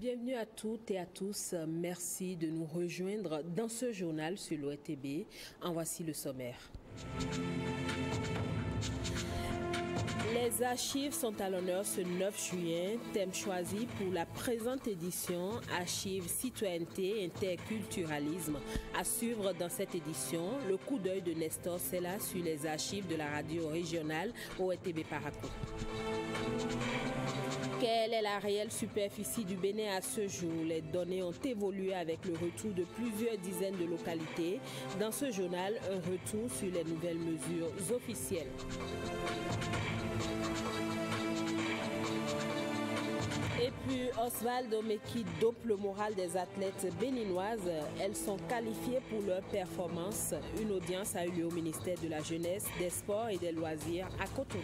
Bienvenue à toutes et à tous. Merci de nous rejoindre dans ce journal sur l'ORTB. En voici le sommaire. Les archives sont à l'honneur ce 9 juin, thème choisi pour la présente édition, archives, citoyenneté, interculturalisme. À suivre dans cette édition, le coup d'œil de Nestor Sella sur les archives de la radio régionale ORTB Parakou. Quelle est la réelle superficie du Bénin à ce jour? Les données ont évolué avec le retour de plusieurs dizaines de localités. Dans ce journal, un retour sur les nouvelles mesures officielles. Et puis Osvaldo Meki dope le moral des athlètes béninoises. Elles sont qualifiées pour leur performance. Une audience a eu lieu au ministère de la Jeunesse, des Sports et des Loisirs à Cotonou.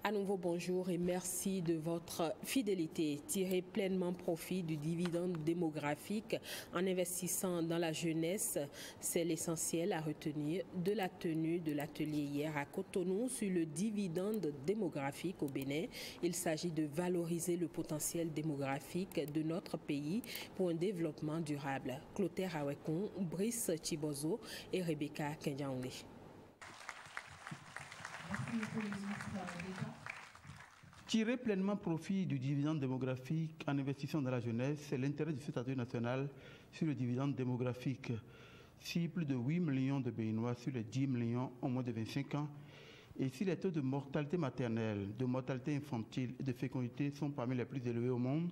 À nouveau, bonjour et merci de votre fidélité. Tirer pleinement profit du dividende démographique en investissant dans la jeunesse, c'est l'essentiel à retenir de la tenue de l'atelier hier à Cotonou sur le dividende démographique au Bénin. Il s'agit de valoriser le potentiel démographique de notre pays pour un développement durable. Clotaire Awekon, Brice Chibozo et Rebecca Kenyaoune. Tirer pleinement profit du dividende démographique en investissant dans la jeunesse, c'est l'intérêt de cet atelier national sur le dividende démographique. Si plus de 8 millions de Béninois sur les 10 millions ont moins de 25 ans, et si les taux de mortalité maternelle, de mortalité infantile et de fécondité sont parmi les plus élevés au monde,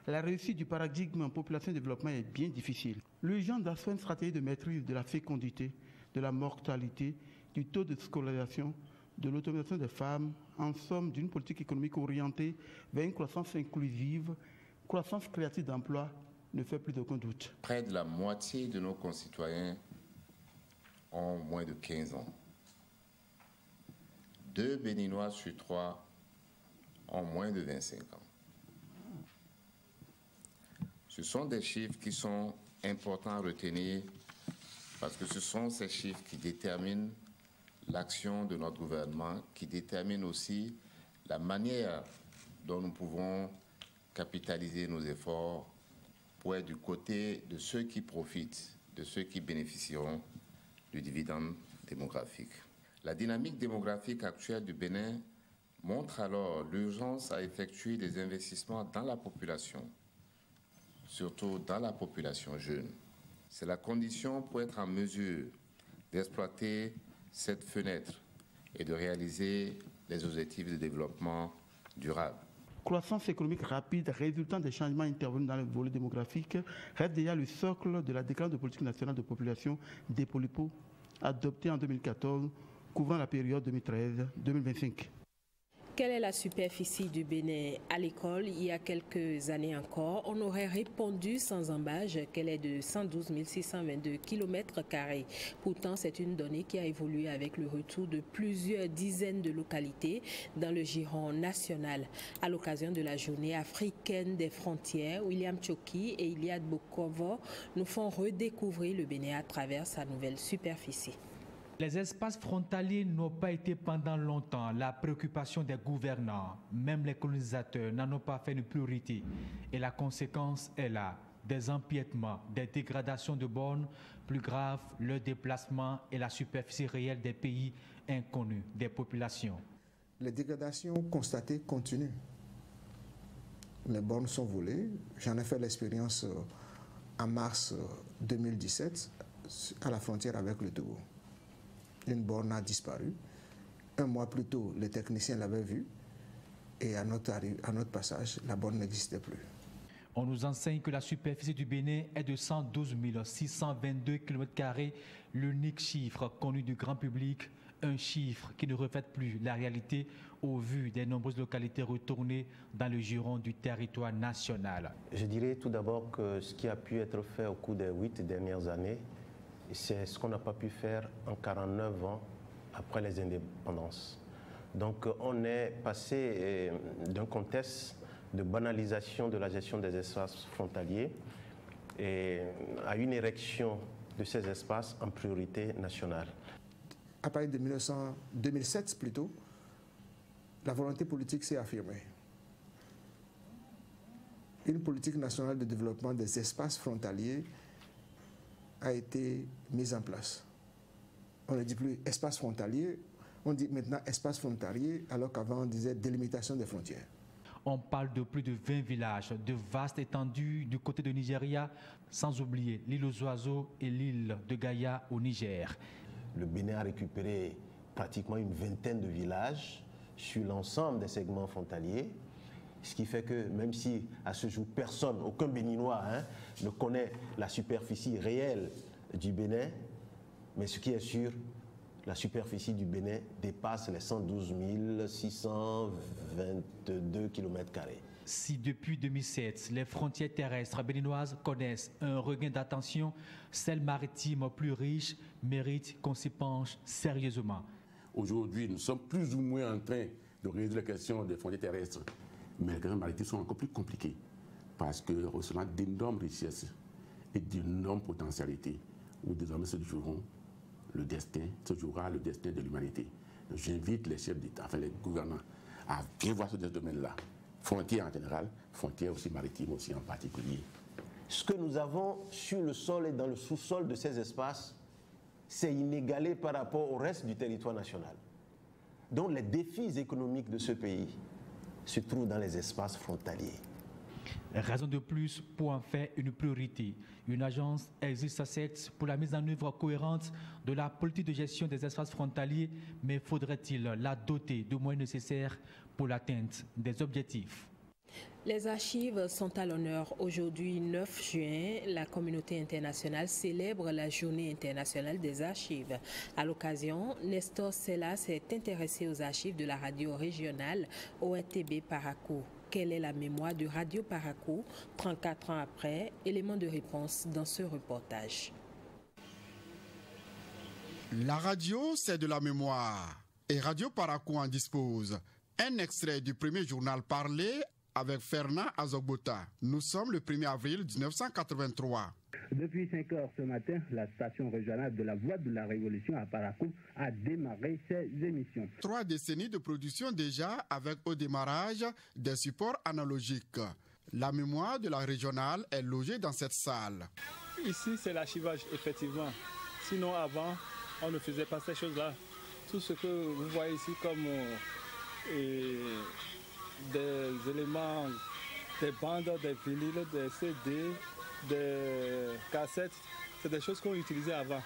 la réussite du paradigme population-développement est bien difficile. L'urgence d'asseoir une stratégie de maîtrise de la fécondité, de la mortalité, du taux de scolarisation, de l'autonomisation des femmes, en somme d'une politique économique orientée vers une croissance inclusive, croissance créative d'emplois, ne fait plus d'aucun doute. Près de la moitié de nos concitoyens ont moins de 15 ans. 2 Béninois sur 3 ont moins de 25 ans. Ce sont des chiffres qui sont importants à retenir parce que ce sont ces chiffres qui déterminent l'action de notre gouvernement, qui détermine aussi la manière dont nous pouvons capitaliser nos efforts pour être du côté de ceux qui profitent, de ceux qui bénéficieront du dividende démographique. La dynamique démographique actuelle du Bénin montre alors l'urgence à effectuer des investissements dans la population, surtout dans la population jeune. C'est la condition pour être en mesure d'exploiter cette fenêtre et de réaliser les objectifs de développement durable. Croissance économique rapide résultant des changements intervenus dans le volet démographique reste déjà le socle de la déclaration de politique nationale de population des Polipo adoptée en 2014, couvrant la période 2013-2025. Quelle est la superficie du Bénin? À l'école, il y a quelques années encore, on aurait répondu sans embâche qu'elle est de 112 622 km². Pourtant, c'est une donnée qui a évolué avec le retour de plusieurs dizaines de localités dans le giron national. À l'occasion de la journée africaine des frontières, William Tchoki et Iliad Bokovo nous font redécouvrir le Bénin à travers sa nouvelle superficie. Les espaces frontaliers n'ont pas été pendant longtemps la préoccupation des gouvernants. Même les colonisateurs n'en ont pas fait une priorité. Et la conséquence est là. Des empiètements, des dégradations de bornes, plus grave, le déplacement et la superficie réelle des pays inconnus, des populations. Les dégradations constatées continuent. Les bornes sont volées. J'en ai fait l'expérience en mars 2017 à la frontière avec le Togo. Une borne a disparu. Un mois plus tôt, les techniciens l'avaient vue et à notre passage, la borne n'existait plus. On nous enseigne que la superficie du Bénin est de 112 622 km², l'unique chiffre connu du grand public, un chiffre qui ne reflète plus la réalité au vu des nombreuses localités retournées dans le giron du territoire national. Je dirais tout d'abord que ce qui a pu être fait au cours des 8 dernières années, c'est ce qu'on n'a pas pu faire en 49 ans après les indépendances. Donc on est passé d'un contexte de banalisation de la gestion des espaces frontaliers et à une érection de ces espaces en priorité nationale. À partir de 2007 plutôt, la volonté politique s'est affirmée. une politique nationale de développement des espaces frontaliers a été mise en place. On ne dit plus espace frontalier, on dit maintenant espace frontalier, alors qu'avant on disait délimitation des frontières. On parle de plus de 20 villages, de vastes étendues du côté de Nigeria, sans oublier l'île aux oiseaux et l'île de Gaïa au Niger. Le Bénin a récupéré pratiquement une vingtaine de villages sur l'ensemble des segments frontaliers, ce qui fait que même si à ce jour personne, aucun Béninois ne connaît la superficie réelle du Bénin, mais ce qui est sûr, la superficie du Bénin dépasse les 112 622 km². Si depuis 2007, les frontières terrestres béninoises connaissent un regain d'attention, celles maritimes plus riches méritent qu'on s'y penche sérieusement. Aujourd'hui, nous sommes plus ou moins en train de résoudre la question des frontières terrestres, mais les questions maritimes sont encore plus compliquées parce que recevant d'énormes richesses et d'énormes potentialités où désormais se jouera le destin de l'humanité. J'invite les chefs d'État, enfin les gouvernants, à bien voir ce domaine-là. Frontières en général, frontières aussi maritimes aussi en particulier. Ce que nous avons sur le sol et dans le sous-sol de ces espaces, c'est inégalé par rapport au reste du territoire national. Donc les défis économiques de ce pays se trouvent dans les espaces frontaliers. Raison de plus pour en faire une priorité. Une agence existe certes pour la mise en œuvre cohérente de la politique de gestion des espaces frontaliers, mais faudrait-il la doter de moyens nécessaires pour l'atteinte des objectifs? Les archives sont à l'honneur. Aujourd'hui, 9 juin, la communauté internationale célèbre la Journée internationale des archives. À l'occasion, Nestor Sella s'est intéressé aux archives de la radio régionale ORTB Parakou. Quelle est la mémoire de Radio Parakou 34 ans après? Élément de réponse dans ce reportage. La radio, c'est de la mémoire. Et Radio Parakou en dispose. Un extrait du premier journal parlé avec Fernand Azogbota. Nous sommes le 1er avril 1983. Depuis 5 heures ce matin, la station régionale de la Voix de la Révolution à Parakou a démarré ses émissions. 3 décennies de production déjà avec au démarrage des supports analogiques. La mémoire de la régionale est logée dans cette salle. Ici, c'est l'archivage, effectivement. Sinon, avant, on ne faisait pas ces choses-là. Tout ce que vous voyez ici comme des éléments, des bandes, des vinyles, des CD, des cassettes, c'est des choses qu'on utilisait avant.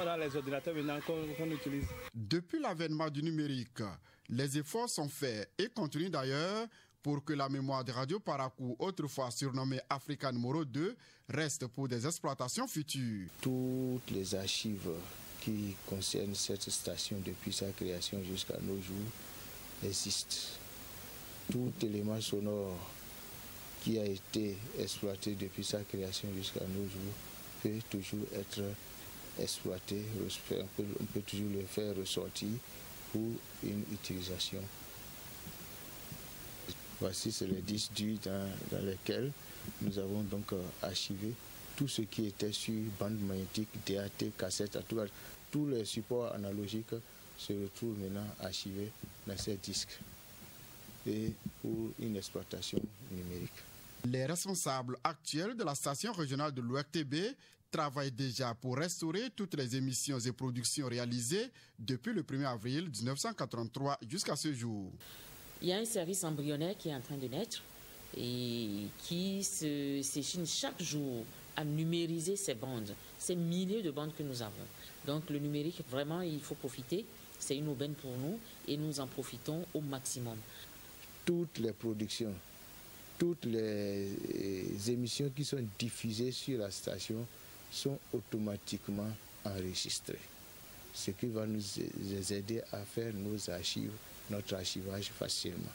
On a les ordinateurs maintenant qu'on utilise. Depuis l'avènement du numérique, les efforts sont faits et continuent d'ailleurs pour que la mémoire de Radio Parakou, autrefois surnommée Africa numéro 2, reste pour des exploitations futures. Toutes les archives qui concernent cette station depuis sa création jusqu'à nos jours existent. Tout élément sonore qui a été exploité depuis sa création jusqu'à nos jours peut toujours être exploité, on peut toujours le faire ressortir pour une utilisation. Voici c'est les disques durs dans lesquels nous avons donc archivé tout ce qui était sur bande magnétique, DAT, cassette, tous les supports analogiques se retrouvent maintenant archivés dans ces disques et pour une exploitation numérique. Les responsables actuels de la station régionale de l'ORTB travaillent déjà pour restaurer toutes les émissions et productions réalisées depuis le 1er avril 1983 jusqu'à ce jour. Il y a un service embryonnaire qui est en train de naître et qui s'échine chaque jour à numériser ces bandes, ces milliers de bandes que nous avons. Donc le numérique, vraiment, il faut profiter. C'est une aubaine pour nous et nous en profitons au maximum. Toutes les productions, toutes les émissions qui sont diffusées sur la station sont automatiquement enregistrées. Ce qui va nous aider à faire nos archives, notre archivage facilement.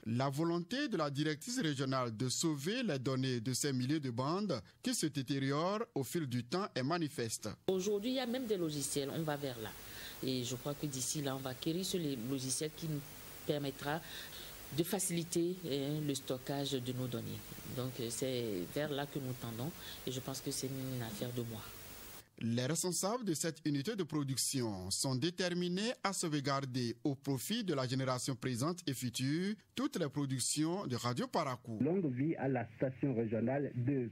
La volonté de la directrice régionale de sauver les données de ces milliers de bandes qui se détériorent au fil du temps est manifeste. Aujourd'hui, il y a même des logiciels, on va vers là. Et je crois que d'ici là, on va acquérir ce logiciel qui nous permettra de faciliter le stockage de nos données. Donc c'est vers là que nous tendons et je pense que c'est une affaire de moi. Les responsables de cette unité de production sont déterminés à sauvegarder au profit de la génération présente et future toutes les productions de Radio Parakou. Longue vie à la station régionale de...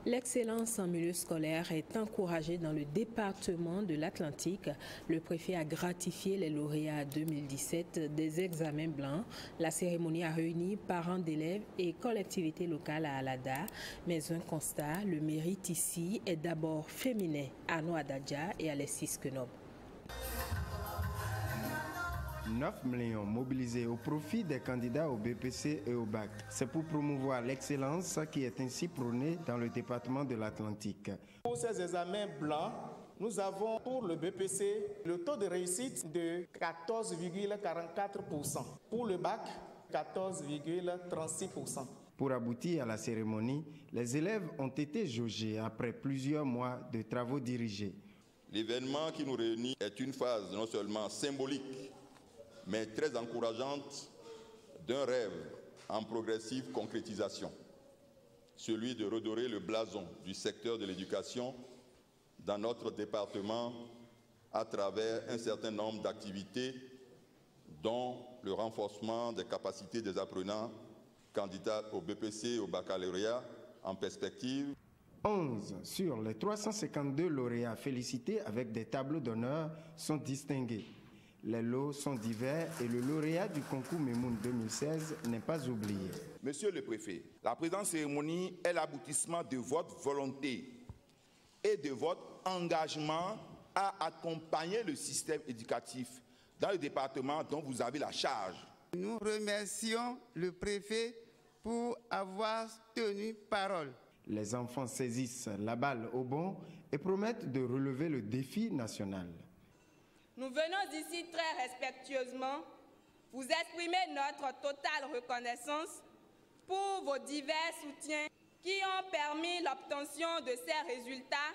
L'excellence en milieu scolaire est encouragée dans le département de l'Atlantique. Le préfet a gratifié les lauréats 2017 des examens blancs. La cérémonie a réuni parents d'élèves et collectivités locales à Alada. Mais un constat, le mérite ici est d'abord féminin à Noadadja et à Alexis Kenob. 9 millions mobilisés au profit des candidats au BPC et au bac. C'est pour promouvoir l'excellence qui est ainsi prônée dans le département de l'Atlantique. Pour ces examens blancs, nous avons pour le BPC le taux de réussite de 14,44%. Pour le bac, 14,36%. Pour aboutir à la cérémonie, les élèves ont été jaugés après plusieurs mois de travaux dirigés. L'événement qui nous réunit est une phase non seulement symbolique, mais très encourageante d'un rêve en progressive concrétisation, celui de redorer le blason du secteur de l'éducation dans notre département à travers un certain nombre d'activités, dont le renforcement des capacités des apprenants candidats au BPC et au baccalauréat en perspective. 11 sur les 352 lauréats félicités avec des tableaux d'honneur sont distingués. Les lots sont divers et le lauréat du concours Memoun 2016 n'est pas oublié. Monsieur le préfet, la présente cérémonie est l'aboutissement de votre volonté et de votre engagement à accompagner le système éducatif dans le département dont vous avez la charge. Nous remercions le préfet pour avoir tenu parole. Les enfants saisissent la balle au bon et promettent de relever le défi national. Nous venons d'ici très respectueusement vous exprimer notre totale reconnaissance pour vos divers soutiens qui ont permis l'obtention de ces résultats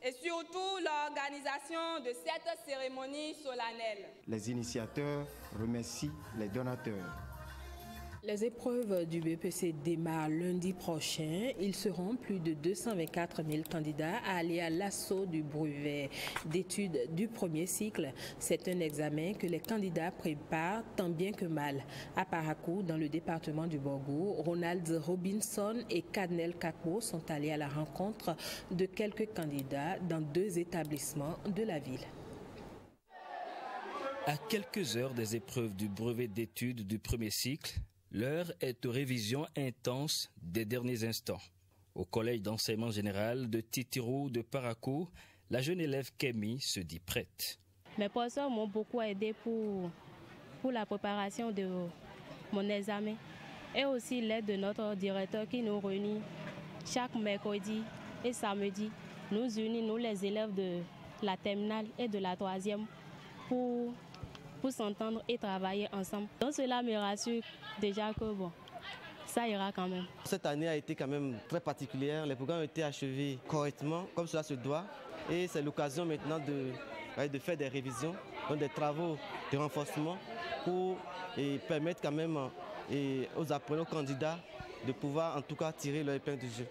et surtout l'organisation de cette cérémonie solennelle. Les initiateurs remercient les donateurs. Les épreuves du BPC démarrent lundi prochain. Ils seront plus de 224 000 candidats à aller à l'assaut du brevet d'études du premier cycle. C'est un examen que les candidats préparent tant bien que mal. À Parakou, dans le département du Borgou, Ronald Robinson et Kadnel Kakbo sont allés à la rencontre de quelques candidats dans 2 établissements de la ville. À quelques heures des épreuves du brevet d'études du premier cycle, l'heure est aux révisions intenses des derniers instants. Au collège d'enseignement général de Titirou de Parakou, la jeune élève Kémy se dit prête. Mes professeurs m'ont beaucoup aidé pour la préparation de mon examen et aussi l'aide de notre directeur qui nous réunit chaque mercredi et samedi. Nous unit, nous les élèves de la terminale et de la 3e pour s'entendre et travailler ensemble. Donc cela me rassure déjà que bon, ça ira quand même. Cette année a été quand même très particulière. Les programmes ont été achevés correctement, comme cela se doit. Et c'est l'occasion maintenant de faire des révisions, donc des travaux de renforcement pour permettre quand même aux apprenants candidats de pouvoir en tout cas tirer leur épingle du jeu.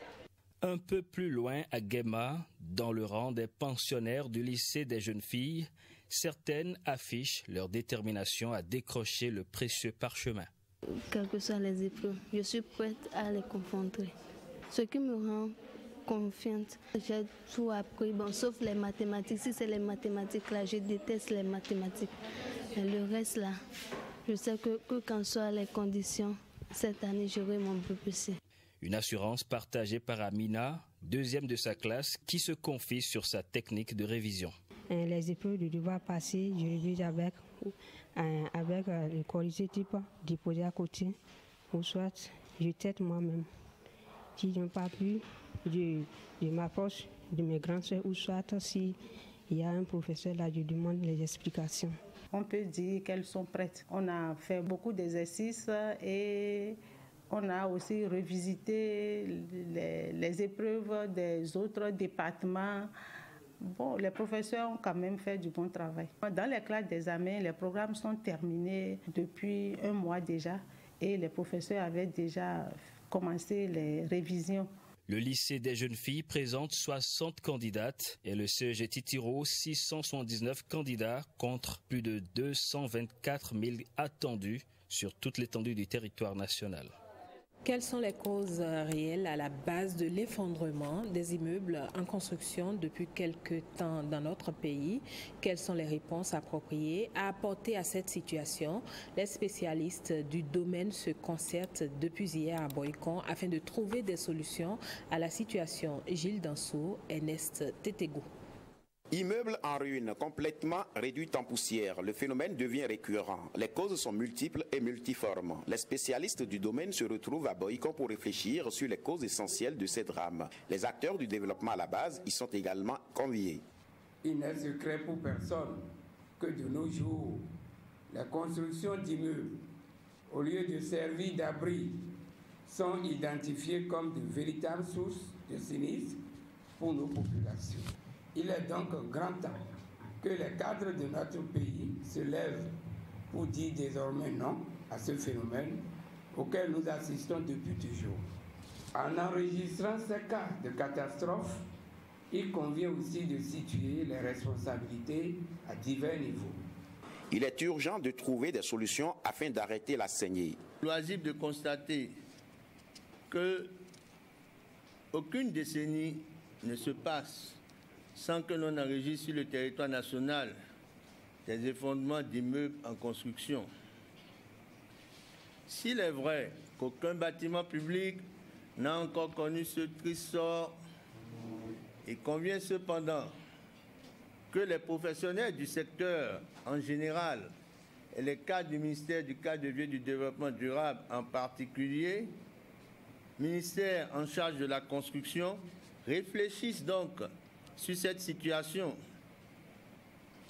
Un peu plus loin, à Guéma, dans le rang des pensionnaires du lycée des jeunes filles, certaines affichent leur détermination à décrocher le précieux parchemin. Quelles que soient les épreuves, je suis prête à les confronter. Ce qui me rend confiante, j'ai tout appris, sauf les mathématiques. Si c'est les mathématiques là, je déteste les mathématiques. Mais le reste là, je sais que qu'en soient les conditions, cette année j'aurai mon BPC. Une assurance partagée par Amina, 2e de sa classe, qui se confie sur sa technique de révision. Les épreuves de devoir passer, je révise avec le corrigé type déposé à côté, ou soit je tête moi-même. Si je n'ai pas pu, je m'approche de mes grands soeurs, ou soit s'il y a un professeur là, je demande les explications. On peut dire qu'elles sont prêtes. On a fait beaucoup d'exercices et on a aussi revisité les épreuves des autres départements. Bon, les professeurs ont quand même fait du bon travail. Dans les classes d'examen, les programmes sont terminés depuis 1 mois déjà et les professeurs avaient déjà commencé les révisions. Le lycée des jeunes filles présente 60 candidates et le CEG Titiro 679 candidats contre plus de 224 000 attendus sur toute l'étendue du territoire national. Quelles sont les causes réelles à la base de l'effondrement des immeubles en construction depuis quelque temps dans notre pays? Quelles sont les réponses appropriées à apporter à cette situation? Les spécialistes du domaine se concertent depuis hier à Boycon afin de trouver des solutions à la situation. Gilles Dansou, Ernest Tétégou. Immeubles en ruine, complètement réduits en poussière, le phénomène devient récurrent. Les causes sont multiples et multiformes. Les spécialistes du domaine se retrouvent à Boycon pour réfléchir sur les causes essentielles de ces drames. Les acteurs du développement à la base y sont également conviés. Il n'est secret pour personne que de nos jours, les constructions d'immeubles, au lieu de servir d'abri, sont identifiées comme de véritables sources de sinistres pour nos populations. Il est donc grand temps que les cadres de notre pays se lèvent pour dire désormais non à ce phénomène auquel nous assistons depuis toujours. En enregistrant ces cas de catastrophe, il convient aussi de situer les responsabilités à divers niveaux. Il est urgent de trouver des solutions afin d'arrêter la saignée. Loisible de constater que aucune décennie ne se passe sans que l'on enregistre sur le territoire national des effondrements d'immeubles en construction. S'il est vrai qu'aucun bâtiment public n'a encore connu ce triste sort, il convient cependant que les professionnels du secteur en général et les cadres du ministère du cadre de vie et du développement durable en particulier, ministère en charge de la construction, réfléchissent donc sur cette situation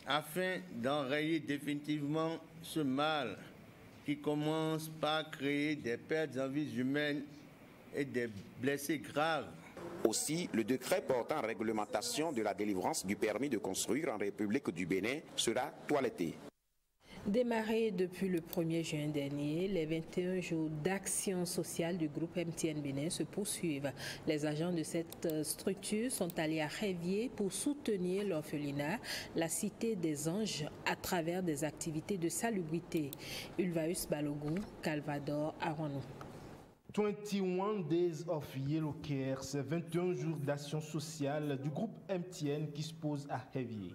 afin d'enrayer définitivement ce mal qui commence par créer des pertes en vies humaines et des blessés graves. Aussi, le décret portant réglementation de la délivrance du permis de construire en République du Bénin sera toiletté. Démarré depuis le 1er juin dernier, les 21 jours d'action sociale du groupe MTN Bénin se poursuivent. Les agents de cette structure sont allés à Révier pour soutenir l'orphelinat, la Cité des Anges, à travers des activités de salubrité. Ulvaeus Balogun, Calvador, Aranou. 21 Days of Yellow Care, c'est 21 jours d'action sociale du groupe MTN qui se pose à Révier.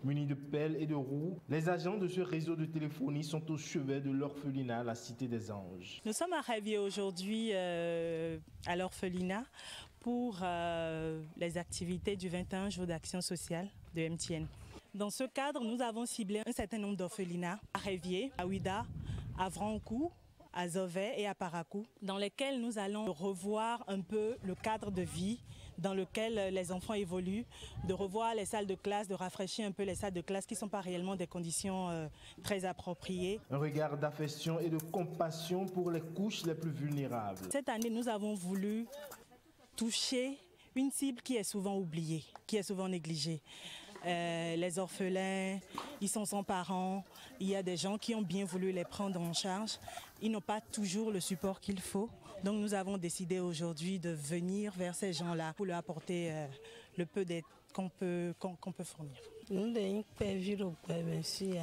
Munis de pelles et de roues, les agents de ce réseau de téléphonie sont au chevet de l'orphelinat, la Cité des Anges. Nous sommes à Révier aujourd'hui à l'orphelinat pour les activités du 21 jours d'action sociale de MTN. Dans ce cadre, nous avons ciblé un certain nombre d'orphelinats à Révier, à Ouida, à Vrankou, à Zové et à Parakou, dans lesquels nous allons revoir un peu le cadre de vie dans lequel les enfants évoluent, de revoir les salles de classe, de rafraîchir un peu les salles de classe qui ne sont pas réellement des conditions très appropriées. Un regard d'affection et de compassion pour les couches les plus vulnérables. Cette année, nous avons voulu toucher une cible qui est souvent oubliée, qui est souvent négligée. Les orphelins, ils sont sans parents, il y a des gens qui ont bien voulu les prendre en charge, ils n'ont pas toujours le support qu'il faut. Donc nous avons décidé aujourd'hui de venir vers ces gens-là pour leur apporter le peu d'aide qu'on peut fournir. Nous avons prévu le monsieur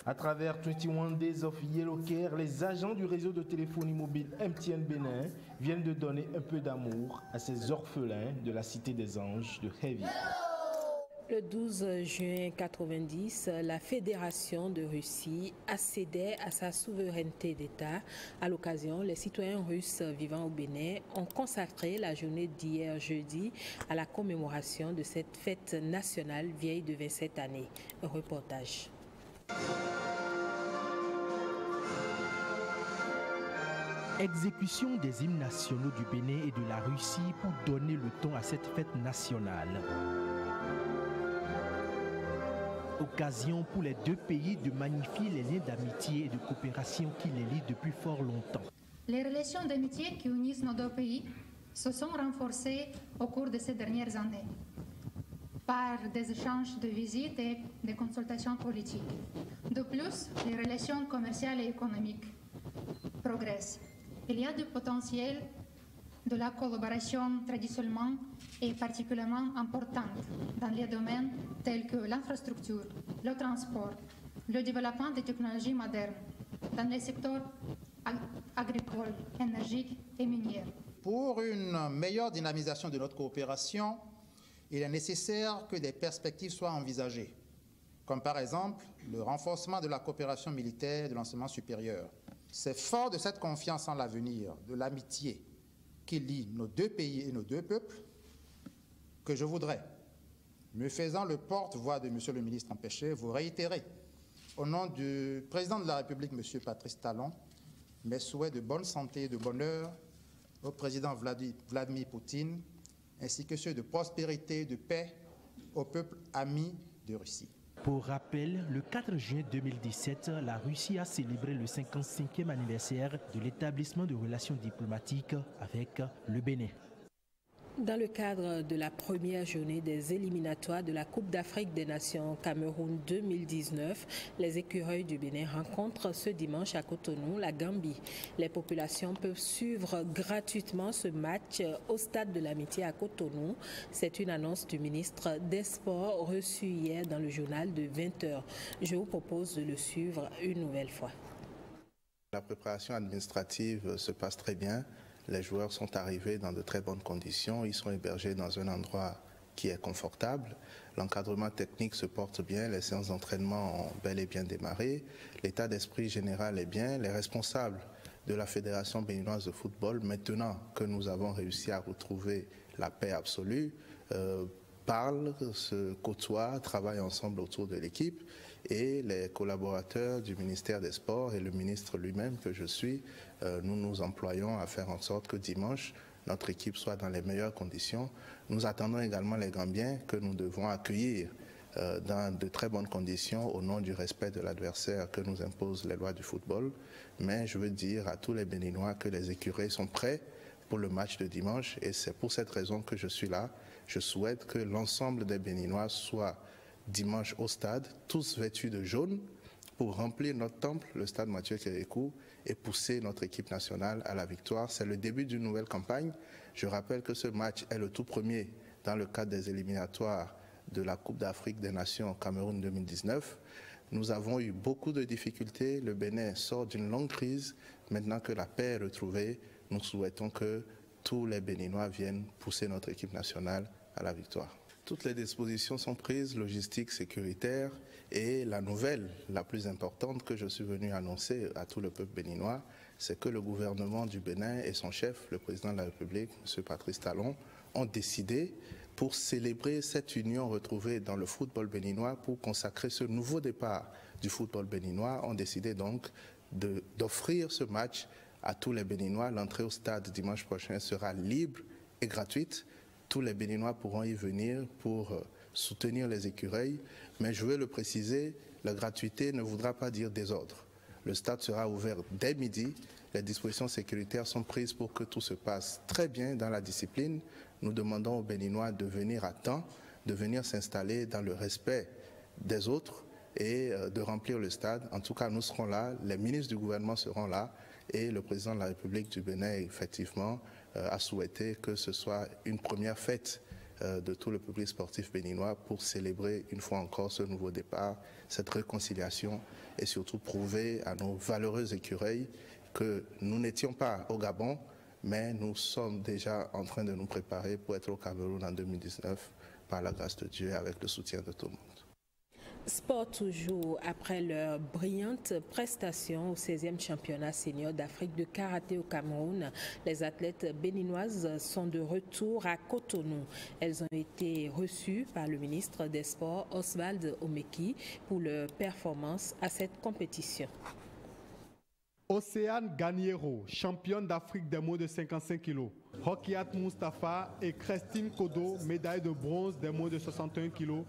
À travers 21 Days of Yellow Care, les agents du réseau de téléphonie mobile MTN Bénin viennent de donner un peu d'amour à ces orphelins de la Cité des Anges de Révier. Le 12 juin 1990, la Fédération de Russie accédait à sa souveraineté d'État. À l'occasion, les citoyens russes vivant au Bénin ont consacré la journée d'hier jeudi à la commémoration de cette fête nationale vieille de 27 années. Un reportage. Exécution des hymnes nationaux du Bénin et de la Russie pour donner le ton à cette fête nationale. Occasion pour les deux pays de magnifier les liens d'amitié et de coopération qui les lient depuis fort longtemps. Les relations d'amitié qui unissent nos deux pays se sont renforcées au cours de ces dernières années par des échanges de visites et des consultations politiques. De plus, les relations commerciales et économiques progressent. Il y a du potentiel de la collaboration traditionnellement et particulièrement importante dans les domaines tels que l'infrastructure, le transport, le développement des technologies modernes, dans les secteurs agricoles, énergiques et miniers. Pour une meilleure dynamisation de notre coopération, il est nécessaire que des perspectives soient envisagées, comme par exemple le renforcement de la coopération militaire et de l'enseignement supérieur. C'est fort de cette confiance en l'avenir, de l'amitié qui lie nos deux pays et nos deux peuples, que je voudrais, me faisant le porte-voix de Monsieur le ministre empêché, vous réitérer, au nom du président de la République, Monsieur Patrice Talon, mes souhaits de bonne santé et de bonheur au président Vladimir Poutine, ainsi que ceux de prospérité et de paix au peuple ami de Russie. Pour rappel, le 4 juin 2017, la Russie a célébré le 55e anniversaire de l'établissement de relations diplomatiques avec le Bénin. Dans le cadre de la première journée des éliminatoires de la Coupe d'Afrique des Nations Cameroun 2019, les écureuils du Bénin rencontrent ce dimanche à Cotonou la Gambie. Les populations peuvent suivre gratuitement ce match au stade de l'Amitié à Cotonou. C'est une annonce du ministre des Sports reçue hier dans le journal de 20h. Je vous propose de le suivre une nouvelle fois. La préparation administrative se passe très bien. Les joueurs sont arrivés dans de très bonnes conditions. Ils sont hébergés dans un endroit qui est confortable. L'encadrement technique se porte bien. Les séances d'entraînement ont bel et bien démarré. L'état d'esprit général est bien. Les responsables de la Fédération béninoise de football, maintenant que nous avons réussi à retrouver la paix absolue, parlent, se côtoient, travaillent ensemble autour de l'équipe. Et les collaborateurs du ministère des Sports et le ministre lui-même que je suis, nous nous employons à faire en sorte que dimanche, notre équipe soit dans les meilleures conditions. Nous attendons également les Gambiens que nous devons accueillir dans de très bonnes conditions au nom du respect de l'adversaire que nous imposent les lois du football. Mais je veux dire à tous les Béninois que les écureuils sont prêts pour le match de dimanche et c'est pour cette raison que je suis là. Je souhaite que l'ensemble des Béninois soient dimanche au stade, tous vêtus de jaune, pour remplir notre temple, le stade Mathieu Kérékou, et pousser notre équipe nationale à la victoire. C'est le début d'une nouvelle campagne. Je rappelle que ce match est le tout premier dans le cadre des éliminatoires de la Coupe d'Afrique des Nations Cameroun 2019. Nous avons eu beaucoup de difficultés. Le Bénin sort d'une longue crise. Maintenant que la paix est retrouvée, nous souhaitons que tous les Béninois viennent pousser notre équipe nationale à la victoire. Toutes les dispositions sont prises, logistique, sécuritaire, et la nouvelle la plus importante que je suis venu annoncer à tout le peuple béninois, c'est que le gouvernement du Bénin et son chef, le président de la République, M. Patrice Talon, ont décidé, pour célébrer cette union retrouvée dans le football béninois, pour consacrer ce nouveau départ du football béninois, ont décidé donc d'offrir ce match à tous les Béninois. L'entrée au stade dimanche prochain sera libre et gratuite. Tous les Béninois pourront y venir pour soutenir les écureuils. Mais je veux le préciser, la gratuité ne voudra pas dire désordre. Le stade sera ouvert dès midi. Les dispositions sécuritaires sont prises pour que tout se passe très bien dans la discipline. Nous demandons aux Béninois de venir à temps, de venir s'installer dans le respect des autres et de remplir le stade. En tout cas, nous serons là, les ministres du gouvernement seront là et le président de la République du Bénin, effectivement, a souhaité que ce soit une première fête de tout le public sportif béninois pour célébrer une fois encore ce nouveau départ, cette réconciliation et surtout prouver à nos valeureux écureuils que nous n'étions pas au Gabon, mais nous sommes déjà en train de nous préparer pour être au Cameroun en 2019 par la grâce de Dieu avec le soutien de tout le monde. Sport toujours, après leur brillante prestation au 16e championnat senior d'Afrique de karaté au Cameroun, les athlètes béninoises sont de retour à Cotonou. Elles ont été reçues par le ministre des Sports, Oswald Omeki, pour leur performance à cette compétition. Océane Ganiero, championne d'Afrique des moins de 55 kg. Rokiat Mustafa et Christine Kodo, médaille de bronze des moins de 61 kg,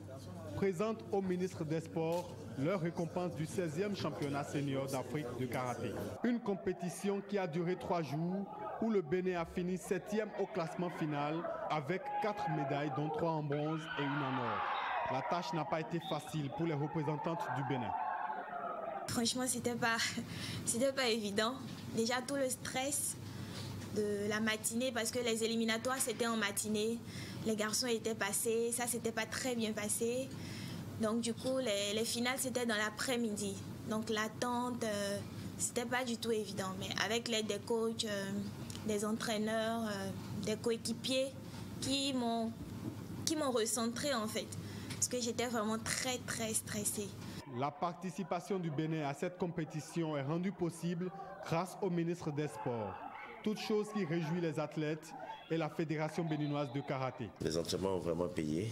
présentent au ministre des Sports leur récompense du 16e championnat senior d'Afrique de karaté. Une compétition qui a duré 3 jours où le Bénin a fini 7e au classement final avec 4 médailles dont 3 en bronze et 1 en or. La tâche n'a pas été facile pour les représentantes du Bénin. Franchement, c'était pas évident. Déjà tout le stress de la matinée parce que les éliminatoires c'était en matinée. Les garçons étaient passés, ça s'était pas très bien passé. Donc du coup les finales c'était dans l'après-midi. Donc l'attente c'était pas du tout évident. Mais avec l'aide des coachs, des entraîneurs, des coéquipiers qui m'ont recentré en fait. Parce que j'étais vraiment très stressée. La participation du Bénin à cette compétition est rendue possible grâce au ministre des Sports. Toute chose qui réjouit les athlètes et la Fédération béninoise de karaté. Les entraînements ont vraiment payé,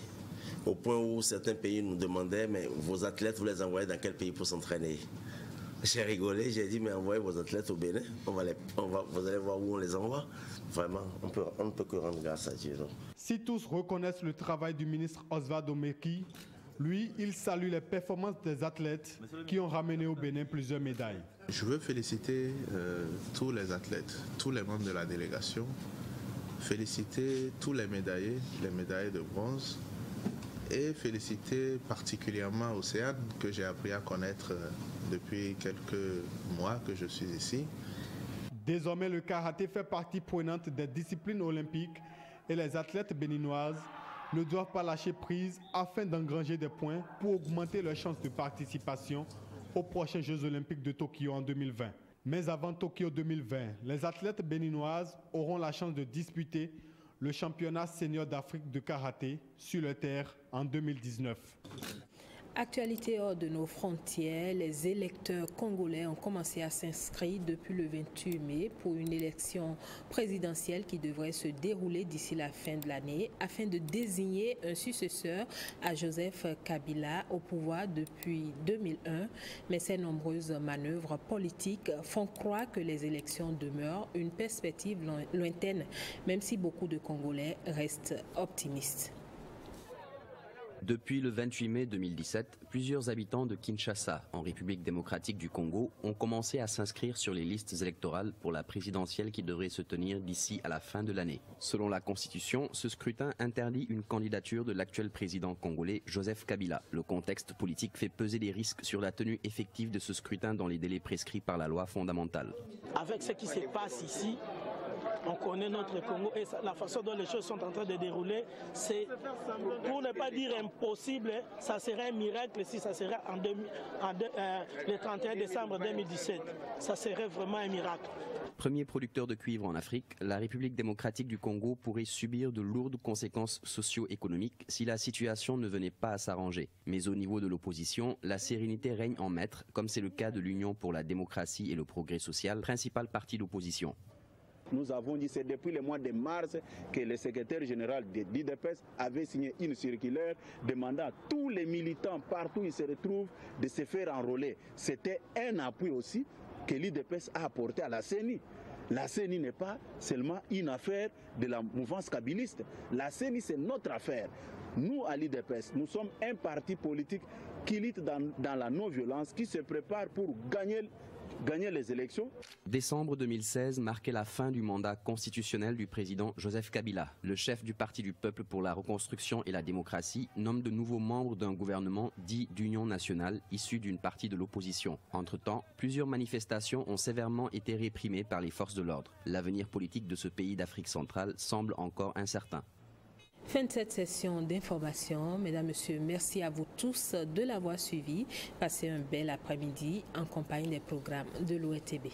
au point où certains pays nous demandaient, mais vos athlètes, vous les envoyez dans quel pays pour s'entraîner? J'ai rigolé, j'ai dit, mais envoyez vos athlètes au Bénin, vous allez voir où on les envoie. Vraiment, on ne peut que rendre grâce à Dieu. Non? Si tous reconnaissent le travail du ministre Osvaldo Meki, lui, il salue les performances des athlètes qui ont ramené au Bénin plusieurs médailles. Je veux féliciter tous les athlètes, tous les membres de la délégation, féliciter tous les médaillés de bronze et féliciter particulièrement Océane que j'ai appris à connaître depuis quelques mois que je suis ici. Désormais, le karaté fait partie prenante des disciplines olympiques et les athlètes béninoises ne doivent pas lâcher prise afin d'engranger des points pour augmenter leurs chances de participation aux prochains Jeux olympiques de Tokyo en 2020. Mais avant Tokyo 2020, les athlètes béninoises auront la chance de disputer le championnat senior d'Afrique de karaté sur le terre en 2019. Actualité hors de nos frontières, les électeurs congolais ont commencé à s'inscrire depuis le 28 mai pour une élection présidentielle qui devrait se dérouler d'ici la fin de l'année afin de désigner un successeur à Joseph Kabila au pouvoir depuis 2001. Mais ces nombreuses manœuvres politiques font croire que les élections demeurent une perspective lointaine, même si beaucoup de Congolais restent optimistes. Depuis le 28 mai 2017, plusieurs habitants de Kinshasa, en République démocratique du Congo, ont commencé à s'inscrire sur les listes électorales pour la présidentielle qui devrait se tenir d'ici à la fin de l'année. Selon la Constitution, ce scrutin interdit une candidature de l'actuel président congolais Joseph Kabila. Le contexte politique fait peser des risques sur la tenue effective de ce scrutin dans les délais prescrits par la loi fondamentale. Avec ce qui se passe ici, on connaît notre Congo et la façon dont les choses sont en train de dérouler, c'est, pour ne pas dire impossible, ça serait un miracle si ça serait le 31 décembre 2017. Ça serait vraiment un miracle. Premier producteur de cuivre en Afrique, la République démocratique du Congo pourrait subir de lourdes conséquences socio-économiques si la situation ne venait pas à s'arranger. Mais au niveau de l'opposition, la sérénité règne en maître, comme c'est le cas de l'Union pour la démocratie et le progrès social, principal parti d'opposition. Nous avons dit, c'est depuis le mois de mars que le secrétaire général de l'IDPS avait signé une circulaire demandant à tous les militants, partout où ils se retrouvent, de se faire enrôler. C'était un appui aussi que l'IDPS a apporté à la CENI. La CENI n'est pas seulement une affaire de la mouvance kabiliste. La CENI, c'est notre affaire. Nous, à l'IDPS, nous sommes un parti politique qui lutte dans la non-violence, qui se prépare pour gagner les élections. Décembre 2016 marquait la fin du mandat constitutionnel du président Joseph Kabila. Le chef du Parti du Peuple pour la reconstruction et la démocratie nomme de nouveaux membres d'un gouvernement dit d'union nationale issu d'une partie de l'opposition. Entre-temps, plusieurs manifestations ont sévèrement été réprimées par les forces de l'ordre. L'avenir politique de ce pays d'Afrique centrale semble encore incertain. Fin de cette session d'information. Mesdames, Messieurs, merci à vous tous de l'avoir suivi. Passez un bel après-midi en compagnie des programmes de l'OETB.